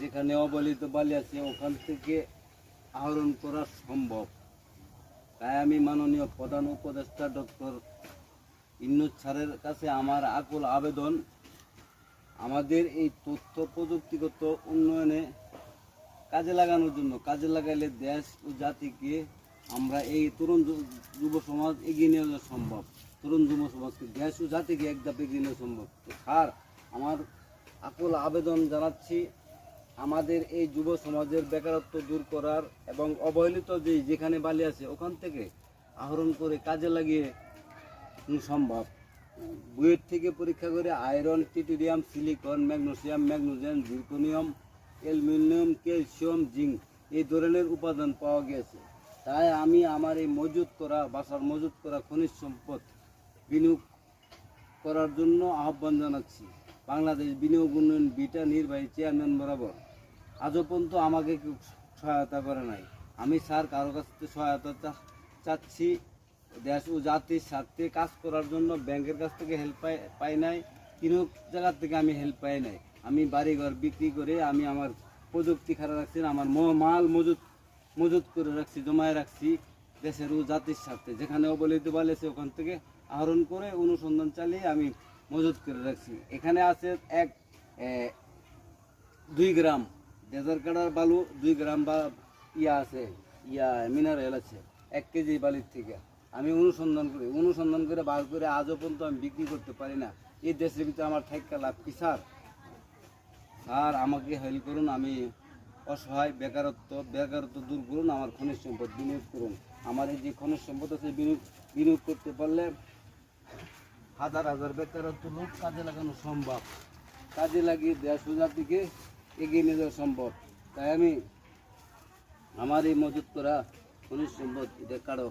যেখানে অবহেলিত বালি আছে ওখান থেকে আহরণ করা সম্ভব। তাই আমি মাননীয় প্রধান উপদেষ্টা ডক্টর ইউনূস স্যারের কাছে আমার আকুল আবেদন, আমাদের এই তথ্য প্রযুক্তিগত উন্নয়নে কাজে লাগানোর জন্য, কাজে লাগাইলে দেশ ও জাতিকে আমরা এই তরুণ যুব সমাজ এগিয়ে নিয়ে যাওয়া সম্ভব। তরুণ যুব সমাজকে, দেশ ও জাতিকে এক ধাপ এগিয়ে নেওয়া সম্ভব। তো স্যার, আমার আকুল আবেদন জানাচ্ছি, আমাদের এই যুব সমাজের বেকারত্ব দূর করার এবং অবহেলিত যেখানে বালি আছে ওখান থেকে আহরণ করে কাজে লাগিয়ে সম্ভব। বুয়েট থেকে পরীক্ষা করে আয়রন, টিউটোরিয়াম, silicon, magnesium, magnesium, zirconium, aluminium, calcium, zinc এই ধরনের উপাদান পাওয়া গেছে। তাই আমি আমার এই বাসার মজুত করা খনিজ সম্পদ বিনিয়োগ করার জন্য আহ্বান জানাচ্ছি বাংলাদেশ বিনিয়োগ উন্নয়ন বিটা নির্বাহী চেয়ারম্যান বরাবর। আজও পর্যন্ত আমাকে কেউ সহায়তা করে নাই। আমি স্যার কারো কাছ থেকে সহায়তা চাচ্ছি। দেশ ও জাতির স্বার্থে কাজ করার জন্য ব্যাংকের কাছ থেকে হেল্প পাই নাই, কোনো জায়গার থেকে আমি হেল্প পাই নাই। আমি বাড়িঘর বিক্রি করে আমি আমার প্রযুক্তি খারাপ রাখছি, আমার মাল মজুত করে রাখছি, জমায় রাখছি দেশের ও জাতির স্বার্থে। যেখানে অবহেলিত বালিছে ওখান থেকে আহরণ করে অনুসন্ধান চালিয়ে আমি মজুত করে রাখছি। এখানে আছে 2 গ্রাম ডেজার কাটার বালু, 2 গ্রাম বা আছে মিনারেল আছে 1 কেজি বালির থেকে। আমি অনুসন্ধান করে বার করে আজও পর্যন্ত আমি বিক্রি করতে পারি না। এই দেশের ভিতরে আমার ঠাইকা লাভ কি স্যার? স্যার, আমাকে হেল্প করুন। আমি অসহায়, বেকারত্ব দূর করুন, আমার খনিজ সম্পদ বিনিয়োগ করুন। আমার এই যে খনিজ সম্পদ আছে বিনিয়োগ করতে পারলে হাজার হাজার বেকারত্ব লোক কাজে লাগানো সম্ভব। কাজে লাগিয়ে দেশ ও জাতিকে এগিয়ে নিয়ে যাওয়া সম্ভব। তাই আমি আমার এই মজুত করা খনিজ সম্পদ এটা কারো